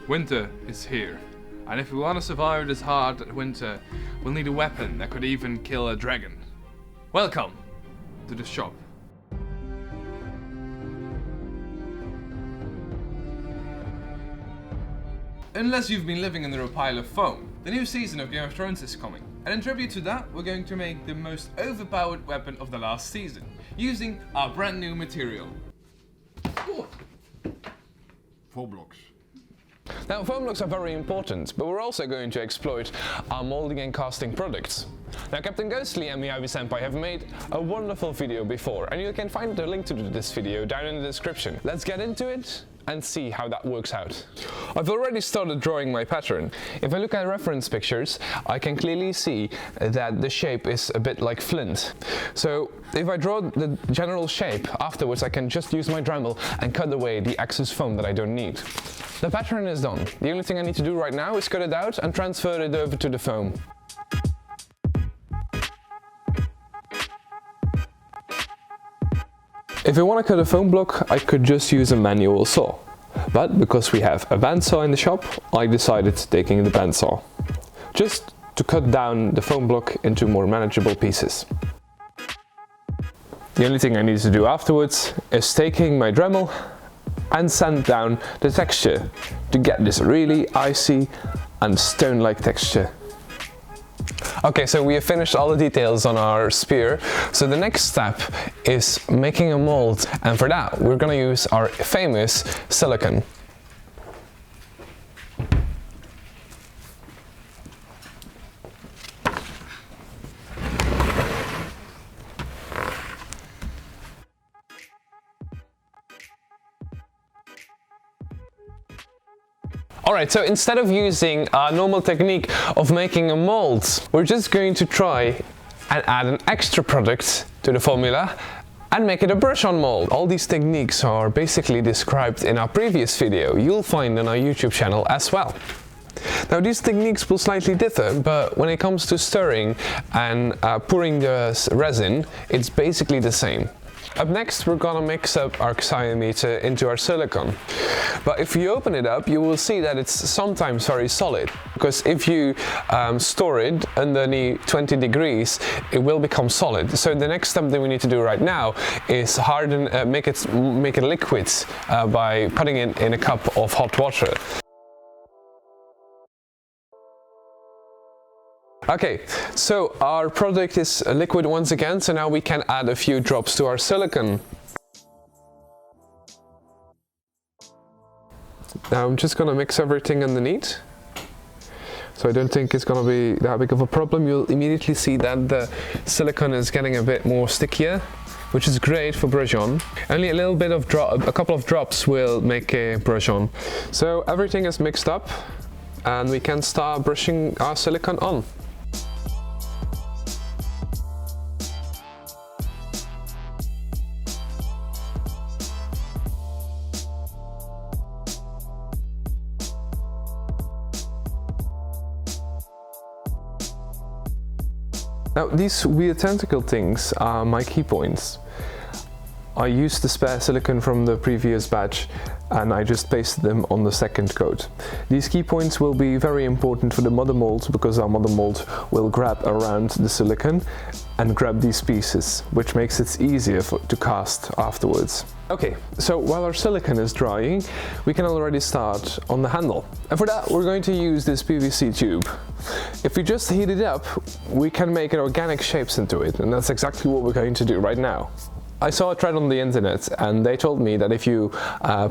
Winter is here, and if we want to survive this hard winter, we'll need a weapon that could even kill a dragon. Welcome to the shop. Unless you've been living under a pile of foam, the new season of Game of Thrones is coming. And in tribute to that, we're going to make the most overpowered weapon of the last season, using our brand new material. Oh. Foam blocks. Now, foam blocks are very important, but we're also going to exploit our molding and casting products. Now, Captain Ghostly and Miyabi Senpai have made a wonderful video before, and you can find the link to this video down in the description. Let's get into it and see how that works out. I've already started drawing my pattern. If I look at reference pictures, I can clearly see that the shape is a bit like flint. So if I draw the general shape, afterwards I can just use my Dremel and cut away the excess foam that I don't need. The pattern is done. The only thing I need to do right now is cut it out and transfer it over to the foam. If I want to cut a foam block, I could just use a manual saw. But because we have a bandsaw in the shop, I decided taking the bandsaw, just to cut down the foam block into more manageable pieces. The only thing I need to do afterwards is taking my Dremel and sand down the texture to get this really icy and stone-like texture. Okay, so we have finished all the details on our spear, so the next step is making a mold, and for that we're gonna use our famous silicone. Alright, so instead of using our normal technique of making a mold, we're just going to try and add an extra product to the formula and make it a brush-on mold. All these techniques are basically described in our previous video. You'll find on our YouTube channel as well. Now, these techniques will slightly differ, but when it comes to stirring and pouring the resin, it's basically the same. Up next, we're gonna mix up our cyanide into our silicone. But if you open it up, you will see that it's sometimes very solid, because if you store it underneath 20 degrees, it will become solid. So the next step that we need to do right now is harden, make it liquid by putting it in a cup of hot water. Okay, so our product is liquid once again, so now we can add a few drops to our silicone. Now I'm just gonna mix everything underneath. So I don't think it's gonna be that big of a problem. You'll immediately see that the silicone is getting a bit more stickier, which is great for brush on. Only a little bit of a couple of drops will make a brush on. So everything is mixed up and we can start brushing our silicone on. Now, these weird tentacle things are my key points. I used the spare silicone from the previous batch and I just pasted them on the second coat. These key points will be very important for the mother mold, because our mother mold will grab around the silicone and grab these pieces, which makes it easier to cast afterwards. Okay, so while our silicone is drying, we can already start on the handle. And for that, we're going to use this PVC tube. If we just heat it up, we can make organic shapes into it, and that's exactly what we're going to do right now. I saw a thread on the internet and they told me that if you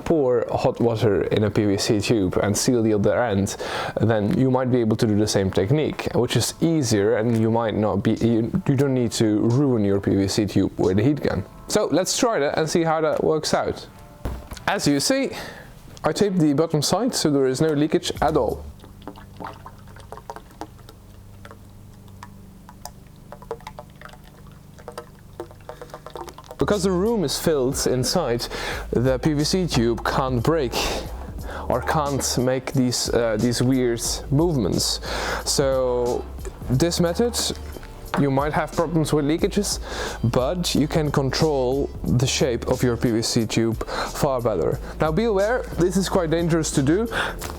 pour hot water in a PVC tube and seal the other end, then you might be able to do the same technique, which is easier, and you might not be, you don't need to ruin your PVC tube with a heat gun. So let's try that and see how that works out. As you see, I taped the bottom side so there is no leakage at all. Because the room is filled inside, the PVC tube can't break or can't make these weird movements. So this method You might have problems with leakages, but you can control the shape of your PVC tube far better. Now be aware, this is quite dangerous to do,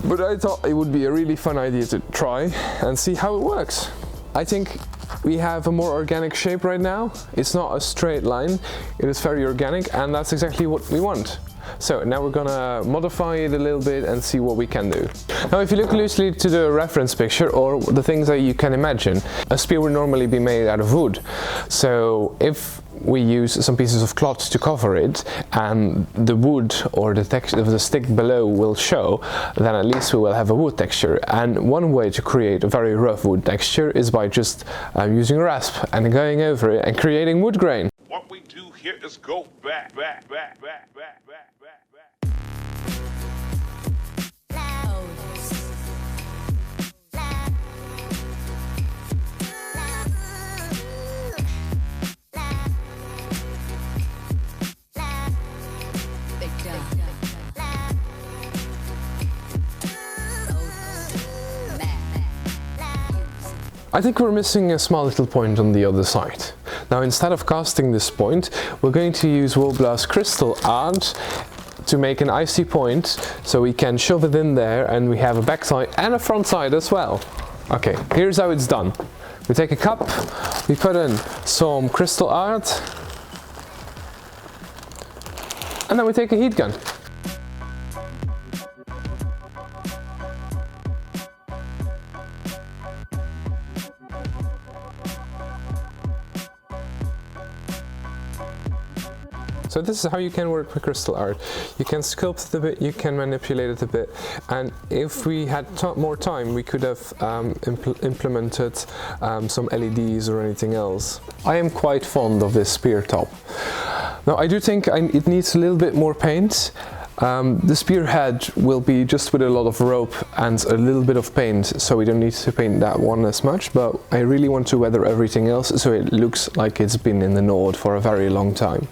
but I thought it would be a really fun idea to try and see how it works. I think we have a more organic shape right now. It's not a straight line, it is very organic, and that's exactly what we want. So now we're gonna modify it a little bit and see what we can do. Now if you look loosely to the reference picture or the things that you can imagine, a spear would normally be made out of wood. So if we use some pieces of cloth to cover it and the wood or the texture of the stick below will show, then at least we will have a wood texture. And one way to create a very rough wood texture is by just using a rasp and going over it and creating wood grain. What we do here is go back. I think we're missing a small little point on the other side. Now instead of casting this point, we're going to use Woblast crystal art to make an icy point, so we can shove it in there and we have a back side and a front side as well. Okay, here's how it's done. We take a cup, we put in some crystal art, and then we take a heat gun. So this is how you can work with crystal art. You can sculpt it a bit, you can manipulate it a bit, and if we had more time we could have implemented some LEDs or anything else. I am quite fond of this spear top. Now I do think it needs a little bit more paint. The spearhead will be just with a lot of rope and a little bit of paint, so we don't need to paint that one as much, but I really want to weather everything else so it looks like it's been in the Nord for a very long time.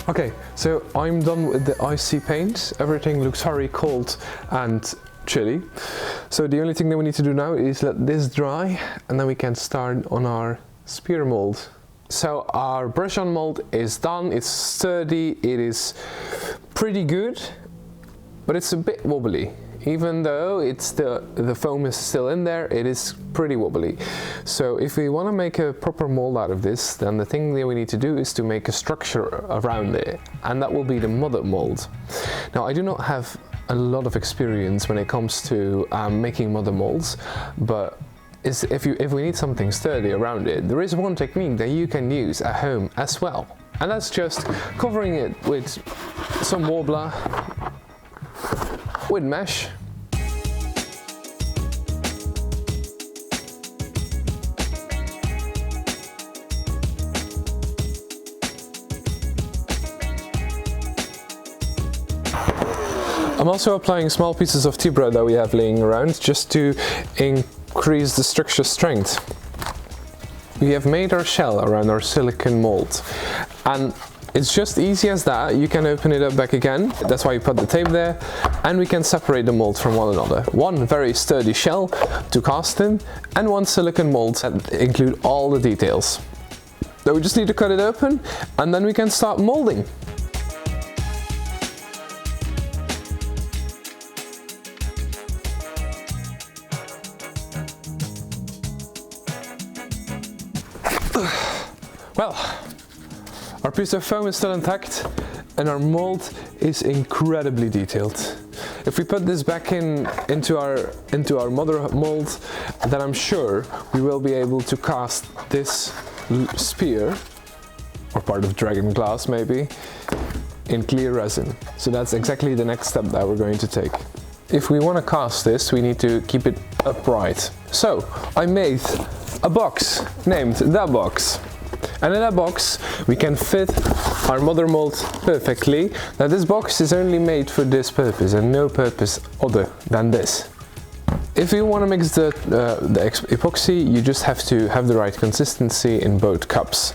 Okay, so I'm done with the icy paint. Everything looks very cold and chilly. So the only thing that we need to do now is let this dry, and then we can start on our spear mold. So our brush on mold is done. It's sturdy, it is pretty good, but it's a bit wobbly. Even though the foam is still in there, it is pretty wobbly. So if we want to make a proper mold out of this, then the thing that we need to do is to make a structure around it, and that will be the mother mold. Now I do not have a lot of experience when it comes to making mother molds, but if we need something sturdy around it, there is one technique that you can use at home as well, and that's just covering it with some Worbla with mesh. I'm also applying small pieces of Tibra that we have laying around just to increase the structure strength. We have made our shell around our silicone mold, and it's just easy as that. You can open it up back again, that's why you put the tape there, and we can separate the mold from one another. One very sturdy shell to cast in, and one silicone mold that include all the details. So we just need to cut it open, and then we can start molding. Well, our piece of foam is still intact and our mold is incredibly detailed. If we put this back into our mother mold, then I'm sure we will be able to cast this spear, or part of dragon glass maybe, in clear resin. So that's exactly the next step that we're going to take. If we want to cast this, we need to keep it upright. So I made a box named that box. And in that box we can fit our mother mold perfectly. Now this box is only made for this purpose and no purpose other than this. If you want to mix the epoxy, you just have to have the right consistency in both cups.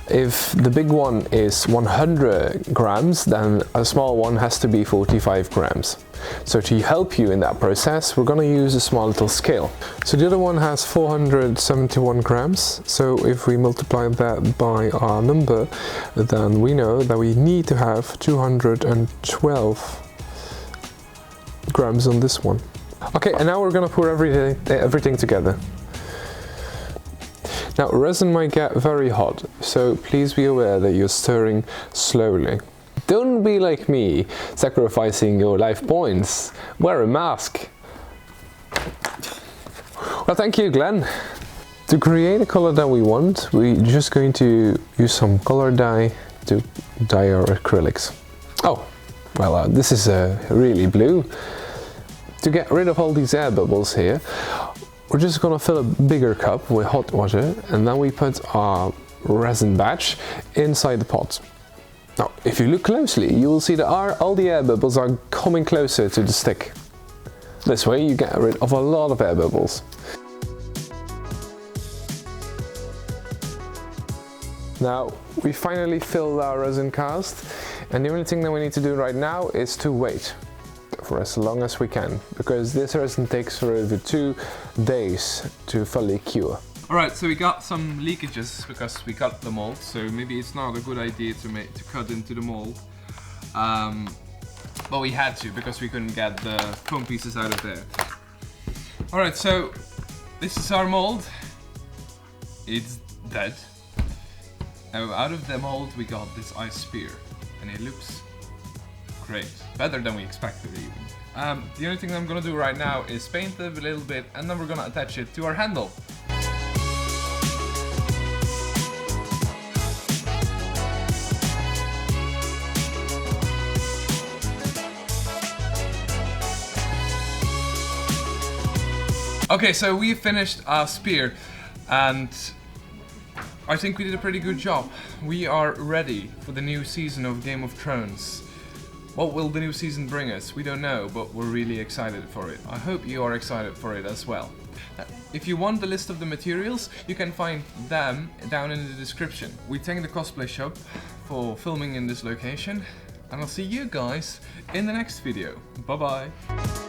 If the big one is 100 grams, then a small one has to be 45 grams. So to help you in that process, we're going to use a small little scale. So the other one has 471 grams. So if we multiply that by our number, then we know that we need to have 212 grams on this one. Okay, and now we're gonna pour everything together. Now, resin might get very hot, so please be aware that you're stirring slowly. Don't be like me, sacrificing your life points. Wear a mask. Well, thank you, Glenn. To create a color that we want, we're just going to use some color dye to dye our acrylics. Oh, well, this is really blue. To get rid of all these air bubbles here, we're just gonna fill a bigger cup with hot water, and then we put our resin batch inside the pot. Now, if you look closely, you will see that all the air bubbles are coming closer to the stick. This way you get rid of a lot of air bubbles. Now, we finally filled our resin cast, and the only thing that we need to do right now is to wait for as long as we can, because this resin takes for over 2 days to fully cure. Alright, so we got some leakages because we cut the mold, so maybe it's not a good idea to cut into the mold. But we had to because we couldn't get the foam pieces out of there. Alright, so this is our mold. It's dead. Now out of the mold we got this ice spear, and it looks great. Better than we expected even. The only thing I'm gonna do right now is paint it a little bit, and then we're gonna attach it to our handle. Okay, so we finished our spear, and I think we did a pretty good job. We are ready for the new season of Game of Thrones. What will the new season bring us? We don't know, but we're really excited for it. I hope you are excited for it as well. If you want the list of the materials, you can find them down in the description. We thank the Cosplay shop for filming in this location, and I'll see you guys in the next video. Bye bye!